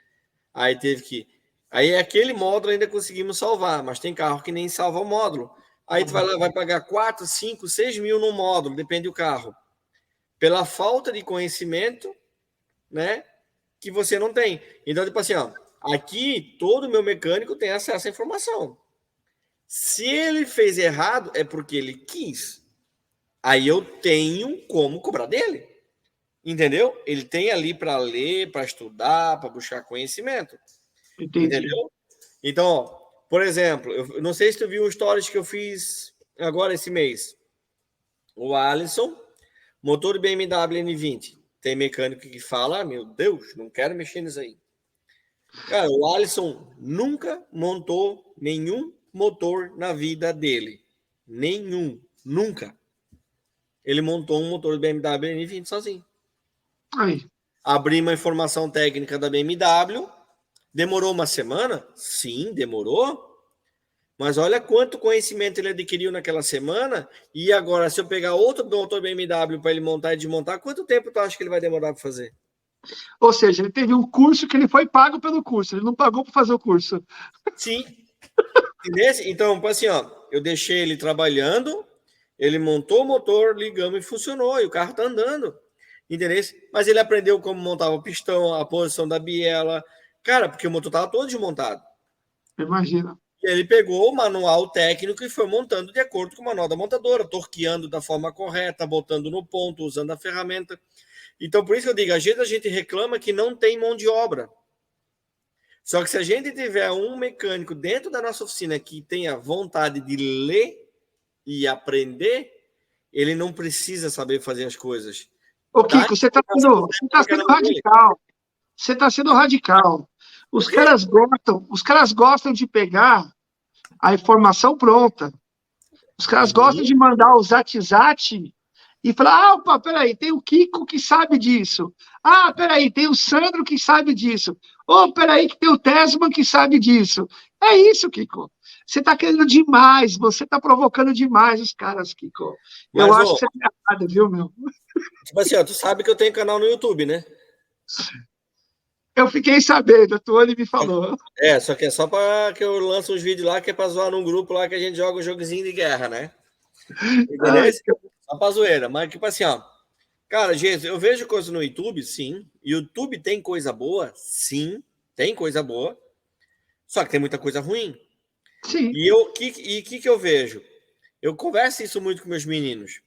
Aí teve que... Aí aquele módulo ainda conseguimos salvar, mas tem carro que nem salva o módulo. Aí tu vai pagar 4, 5, 6 mil no módulo, depende do carro. Pela falta de conhecimento, né, que você não tem. Então, tipo assim, ó, aqui todo meu mecânico tem acesso à informação. Se ele fez errado, é porque ele quis. Aí eu tenho como cobrar dele. Entendeu? Ele tem ali para ler, para estudar, para buscar conhecimento. Entendi. Entendeu? Então, ó, por exemplo, eu não sei se tu viu um stories que eu fiz agora esse mês. O Alisson, motor BMW N20. Tem mecânico que fala, meu Deus, não quero mexer nisso aí. Cara, o Alisson nunca montou nenhum motor na vida dele. Nenhum. Nunca. Ele montou um motor BMW N20 sozinho. Aí. Abri uma informação técnica da BMW. Demorou uma semana? Sim, demorou. Mas olha quanto conhecimento ele adquiriu naquela semana. E agora, se eu pegar outro motor BMW para ele montar e desmontar, quanto tempo tu acha que ele vai demorar para fazer? Ou seja, ele teve um curso que ele foi pago pelo curso, ele não pagou para fazer o curso. Sim. Então, assim, ó, eu deixei ele trabalhando, ele montou o motor, ligamos e funcionou, e o carro tá andando. Entendeu? Mas ele aprendeu como montava o pistão, a posição da biela. Cara, porque o motor tava todo desmontado. Imagina. E ele pegou o manual técnico e foi montando de acordo com o manual da montadora, torqueando da forma correta, botando no ponto, usando a ferramenta. Então, por isso que eu digo, às vezes a gente reclama que não tem mão de obra. Só que se a gente tiver um mecânico dentro da nossa oficina que tenha vontade de ler e aprender, ele não precisa saber fazer as coisas. Ô, Kiko, você está sendo radical. Você está sendo radical. Os caras gostam de pegar a informação pronta. Os caras gostam de mandar o zat e falar, ah, opa, peraí, tem o Kiko que sabe disso. Ah, peraí, tem o Sandro que sabe disso. Oh, peraí, que tem o Tesman que sabe disso. É isso, Kiko. Você está querendo demais, você está provocando demais os caras, Kiko. Eu acho que você está errado, viu, meu? Tipo assim, ó, tu sabe que eu tenho canal no YouTube, né? Eu fiquei sabendo, a Tony me falou. Só que é só para que eu lance uns vídeos lá, que é para zoar num grupo lá que a gente joga um jogozinho de guerra, né? Entendeu? Só pra zoeira. Mas, tipo assim, ó. Cara, gente, eu vejo coisa no YouTube, sim. YouTube tem coisa boa? Sim, tem coisa boa. Só que tem muita coisa ruim. Sim. E o que eu vejo? Eu converso isso muito com meus meninos,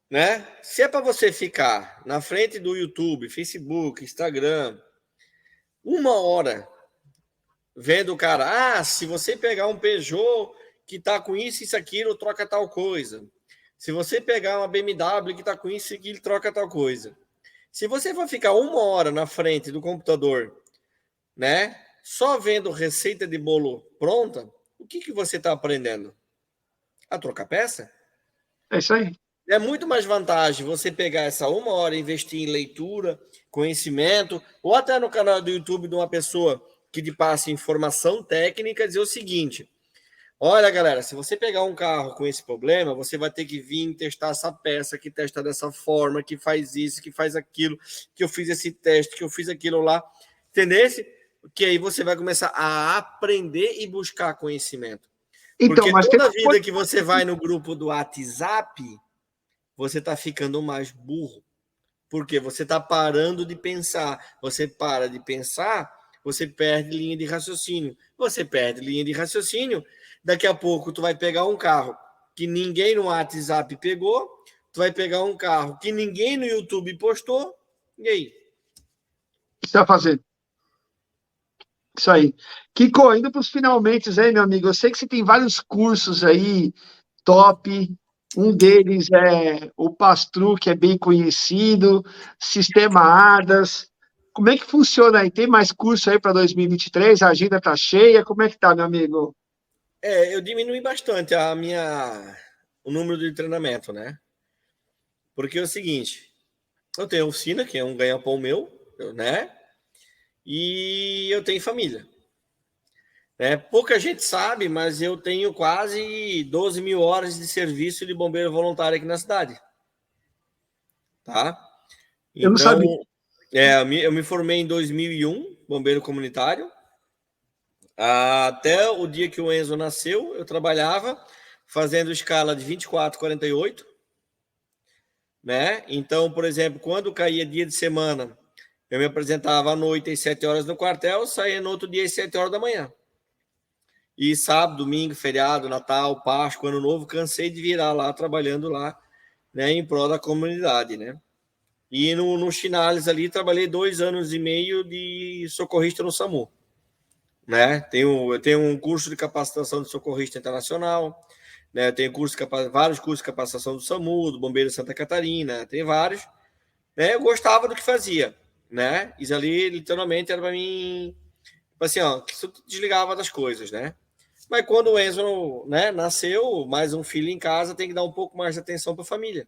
né? Se é para você ficar na frente do YouTube, Facebook, Instagram, 1 hora vendo o cara, se você pegar um Peugeot que tá com isso, aquilo, troca tal coisa. Se você pegar uma BMW que tá com isso, aquilo, troca tal coisa. Se você for ficar 1 hora na frente do computador, né, só vendo receita de bolo pronta, o que você está aprendendo? A trocar peça? É isso aí. É muito mais vantagem você pegar essa 1 hora e investir em leitura, conhecimento, ou até no canal do YouTube de uma pessoa que te passe informação técnica, dizer o seguinte: olha, galera, se você pegar um carro com esse problema, você vai ter que vir testar essa peça, que testa dessa forma, que faz isso, que faz aquilo, que eu fiz esse teste, que eu fiz aquilo lá. Entendesse? Que aí você vai começar a aprender e buscar conhecimento. Então, Porque mas tem toda uma vida coisa. que você vai no grupo do WhatsApp, você está ficando mais burro. Porque você está parando de pensar. Você para de pensar, você perde linha de raciocínio. Você perde linha de raciocínio, daqui a pouco tu vai pegar um carro que ninguém no WhatsApp pegou, tu vai pegar um carro que ninguém no YouTube postou, e aí? O que você vai fazer? Isso aí. Kiko, indo para os finalmente aí, meu amigo. Eu sei que você tem vários cursos aí, top. Um deles é o Pastru, que é bem conhecido, Sistema ADAS. Como é que funciona aí? Tem mais curso aí para 2023? A agenda tá cheia? Como é que tá, meu amigo? Eu diminui bastante o número de treinamento, né? Porque é o seguinte, eu tenho oficina, que é um ganha-pão meu, né? E eu tenho família. Pouca gente sabe, mas eu tenho quase 12 mil horas de serviço de bombeiro voluntário aqui na cidade. Tá? Eu não Então, sabia. eu me formei em 2001, bombeiro comunitário. Até o dia que o Enzo nasceu, eu trabalhava fazendo escala de 24, 48. Né? Então, por exemplo, quando caía dia de semana, eu me apresentava à noite às 7 horas no quartel, saía no outro dia às 7 horas da manhã. E sábado, domingo, feriado, Natal, Páscoa, Ano Novo, cansei de virar lá, trabalhando lá, né, em prol da comunidade, né? E nos finales ali, trabalhei 2 anos e meio de socorrista no SAMU, né? Eu tenho um curso de capacitação de socorrista internacional, né? Eu tenho vários cursos de capacitação do SAMU, do Bombeiro de Santa Catarina, tem vários, né? Eu gostava do que fazia, né? Isso ali, literalmente, era para mim, assim, ó, que isso desligava das coisas, né? Mas quando o Enzo, né, nasceu, mais um filho em casa, tem que dar um pouco mais de atenção para a família.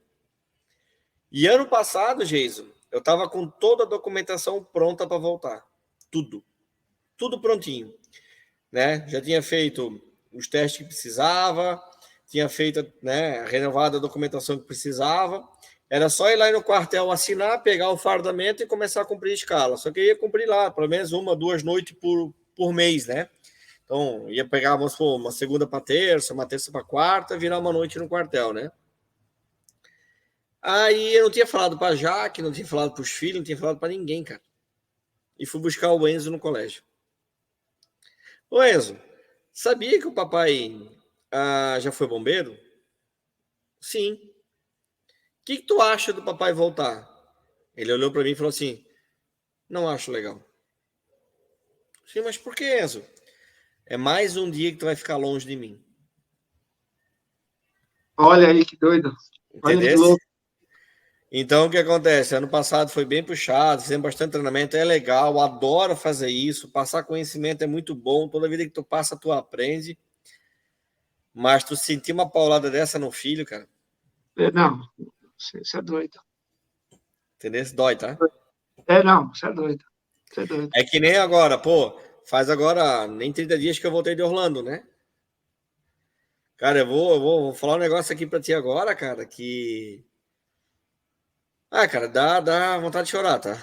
E ano passado, Geiso, eu estava com toda a documentação pronta para voltar. Tudo. Tudo prontinho. Né? Já tinha feito os testes que precisava, tinha feito, né, renovado a documentação que precisava. Era só ir lá no quartel assinar, pegar o fardamento e começar a cumprir a escala. Só que eu ia cumprir lá, pelo menos 1, 2 noites por mês, né? Então, ia pegar, vamos supor, uma segunda para terça, uma terça para quarta, virar uma noite no quartel, né? Aí eu não tinha falado para Jaque, não tinha falado para os filhos, não tinha falado para ninguém, cara. E fui buscar o Enzo no colégio. Ô Enzo, sabia que o papai já foi bombeiro? Sim. O que tu acha do papai voltar? Ele olhou para mim e falou assim: não acho legal. Sim, mas por que, Enzo? É mais um dia que tu vai ficar longe de mim. Olha aí que doido. Olha que Entendeu? louco. Então, o que acontece? Ano passado foi bem puxado, fizemos bastante treinamento, é legal, adoro fazer isso, passar conhecimento é muito bom, toda vida que tu passa, tu aprende, mas tu sentir uma paulada dessa no filho, cara, Não, você é doido. entendeu? Isso dói, tá? Não, você é doido. Você é doido. É que nem agora, pô, faz agora nem 30 dias que eu voltei de Orlando, né? Cara, eu vou falar um negócio aqui pra ti agora, cara, que... cara, dá vontade de chorar, tá?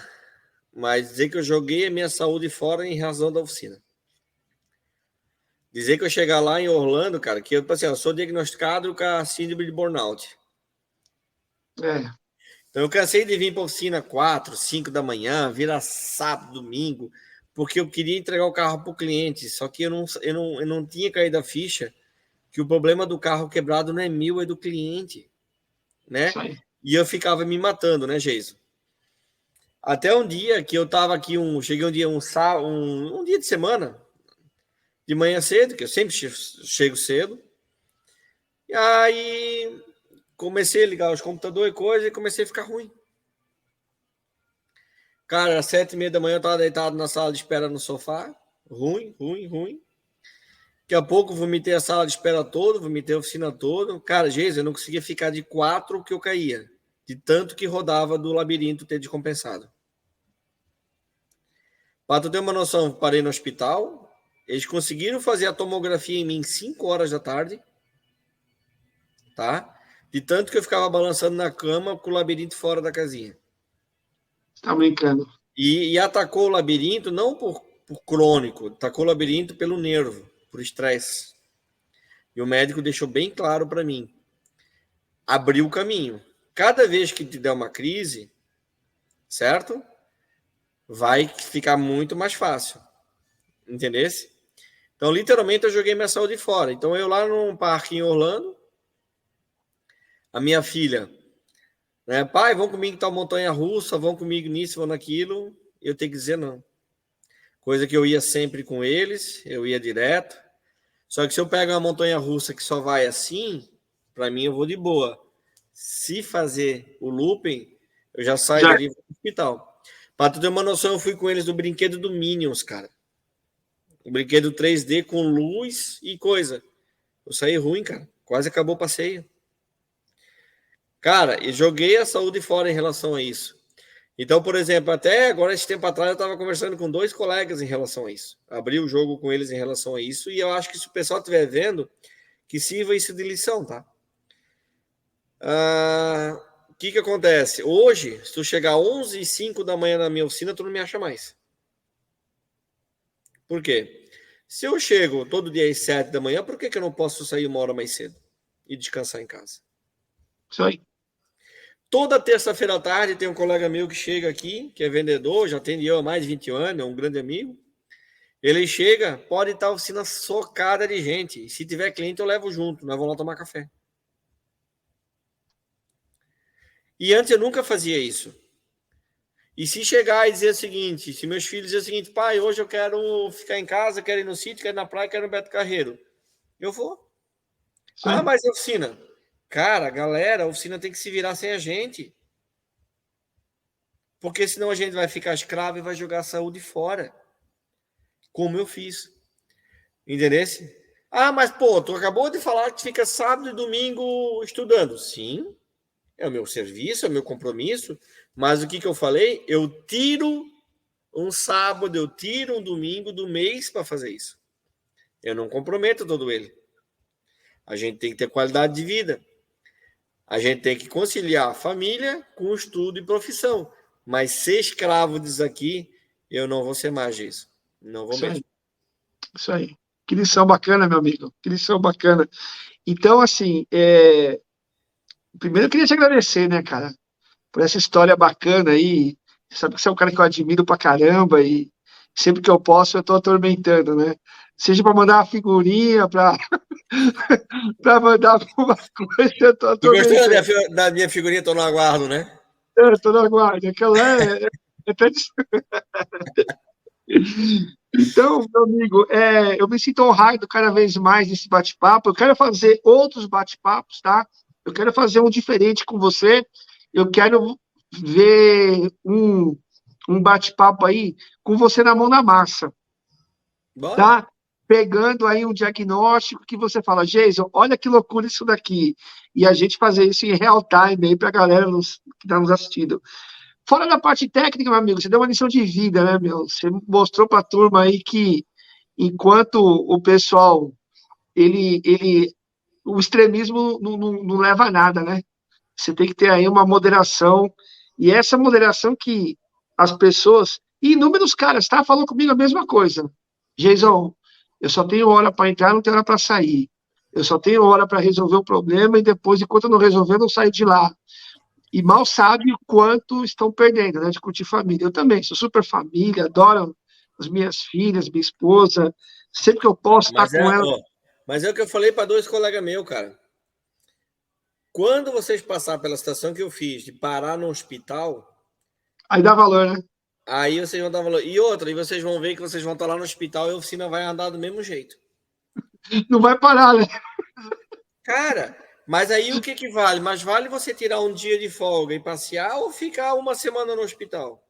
Mas dizer que eu joguei a minha saúde fora em razão da oficina. Dizer que eu chegar lá em Orlando, cara, que assim, eu sou diagnosticado com a síndrome de burnout. É. Então eu cansei de vir para a oficina 4, 5 da manhã, virar sábado, domingo, porque eu queria entregar o carro para o cliente, só que eu não tinha caído a ficha que o problema do carro quebrado não é meu, é do cliente, né? E eu ficava me matando, né, Geiso? Até um dia que eu tava aqui, cheguei um dia, um dia de semana, de manhã cedo, que eu sempre chego cedo, e aí comecei a ligar os computadores e coisa, e comecei a ficar ruim. Cara, às 7h30 da manhã eu tava deitado na sala de espera no sofá, ruim. Daqui a pouco vomitei a sala de espera toda, vomitei a oficina toda. Cara, Jesus, eu não conseguia ficar de 4 que eu caía, de tanto que rodava do labirinto ter descompensado. Para tu ter uma noção, parei no hospital, eles conseguiram fazer a tomografia em mim em 5 horas da tarde, tá? De tanto que eu ficava balançando na cama com o labirinto fora da casinha. Tá brincando. E atacou o labirinto não por crônico, atacou o labirinto pelo nervo, por estresse. E o médico deixou bem claro para mim. Abriu o caminho. Cada vez que te der uma crise, certo? Vai ficar muito mais fácil. Entendesse? Então, literalmente, eu joguei minha saúde fora. Então, eu lá num parque em Orlando, a minha filha, né, pai, vão comigo em tal montanha-russa, vão comigo nisso, vão naquilo, eu tenho que dizer não. Coisa que eu ia sempre com eles, eu ia direto. Só que se eu pego uma montanha-russa que só vai assim, para mim eu vou de boa. Se fazer o looping, eu já saio dali do hospital. Para tu ter uma noção, eu fui com eles no brinquedo do Minions, cara. O brinquedo 3D com luz e coisa. Eu saí ruim, cara. Quase acabou o passeio. Cara, eu joguei a saúde fora em relação a isso. Então, por exemplo, até agora, esse tempo atrás, eu estava conversando com 2 colegas em relação a isso. Abri o jogo com eles em relação a isso. E eu acho que se o pessoal estiver vendo, que sirva isso de lição, tá? O que acontece? Hoje, se tu chegar 11h05 da manhã na minha oficina, tu não me acha mais. Por quê? Se eu chego todo dia às 7 da manhã, por que eu não posso sair 1 hora mais cedo e descansar em casa? Isso aí. Toda terça-feira à tarde tem um colega meu que chega aqui, que é vendedor, já atende eu há mais de 20 anos, é um grande amigo. Ele chega, pode estar a oficina socada de gente. Se tiver cliente, eu levo junto, nós vamos lá tomar café. E antes eu nunca fazia isso. E se chegar e dizer o seguinte, se meus filhos dizerem o seguinte, pai, hoje eu quero ficar em casa, quero ir no sítio, quero ir na praia, quero ir no Beto Carreiro, eu vou. Sim. Mas a oficina? Cara, galera, a oficina tem que se virar sem a gente. Porque senão a gente vai ficar escravo e vai jogar a saúde fora. Como eu fiz. Entendesse? Mas pô, tu acabou de falar que fica sábado e domingo estudando. Sim, é o meu serviço, é o meu compromisso. Mas o que eu falei? Eu tiro um sábado, eu tiro um domingo do mês para fazer isso. Eu não comprometo todo ele. A gente tem que ter qualidade de vida. A gente tem que conciliar a família com estudo e profissão. Mas ser escravo disso aqui, eu não vou ser mais isso. Não vou mesmo. Isso aí. Que lição bacana, meu amigo. Que lição bacana. Então, assim, primeiro eu queria te agradecer, né, cara, por essa história bacana aí. Você sabe que você é um cara que eu admiro pra caramba e sempre que eu posso eu tô atormentando, né? Seja para mandar uma figurinha, para mandar alguma coisa, eu tô atormentando. Tu gostou da minha figurinha? Tô no aguardo, né? Eu tô no aguardo. Aquela até... Então, meu amigo, eu me sinto honrado cada vez mais nesse bate-papo. Eu quero fazer outros bate-papos, tá? Eu quero fazer um diferente com você. Eu quero ver um bate-papo aí com você na mão na massa. Bora. Tá? Pegando aí um diagnóstico que você fala, Jason, olha que loucura isso daqui. E a gente fazer isso em real time aí para a galera que está nos assistindo. Fora da parte técnica, meu amigo, você deu uma lição de vida, né, meu? Você mostrou para a turma aí que enquanto o pessoal, o extremismo não leva a nada, né? Você tem que ter aí uma moderação, e essa moderação que as pessoas, e inúmeros caras, tá? Falou comigo a mesma coisa. Jason, eu só tenho hora para entrar, não tenho hora para sair. Eu só tenho hora para resolver o problema e depois, enquanto eu não resolver, eu não saio de lá. E mal sabe o quanto estão perdendo, né, de curtir família. Eu também sou super família, adoro as minhas filhas, minha esposa, sempre que eu posso estar com ela. Mas é o que eu falei para 2 colegas meus, cara. Quando vocês passar pela situação que eu fiz, de parar no hospital... Aí dá valor, né? Aí vocês vão dar valor. E outra, e vocês vão ver que vocês vão estar lá no hospital e a oficina vai andar do mesmo jeito. Não vai parar, né? Cara, mas aí o que vale? Mais vale você tirar um dia de folga e passear ou ficar uma semana no hospital?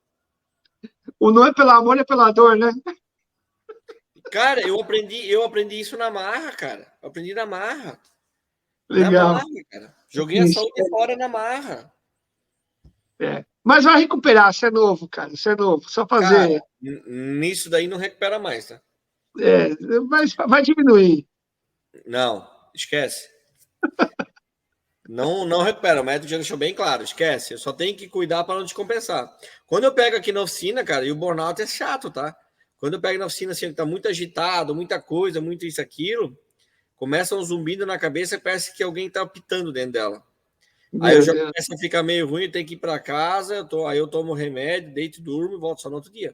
O não é pelo amor, é pela dor, né? Cara, eu aprendi isso na marra, cara. Eu aprendi na marra. Na Legal. marra, cara. Joguei a saúde fora na marra. É. Mas vai recuperar, você é novo, cara. Você é novo. Só fazer. Cara, nisso daí não recupera mais, tá? Mas vai diminuir. Não, esquece. Não recupera. O médico já deixou bem claro. Esquece. Eu só tenho que cuidar para não descompensar. Quando eu pego aqui na oficina, cara, e o burnout é chato, tá? Quando eu pego na oficina, assim, que tá muito agitado, muita coisa, muito isso, aquilo, começa um zumbido na cabeça e parece que alguém tá pitando dentro dela. Aí eu já começo a ficar meio ruim, eu tenho que ir para casa, aí eu tomo remédio, deito, durmo e volto só no outro dia.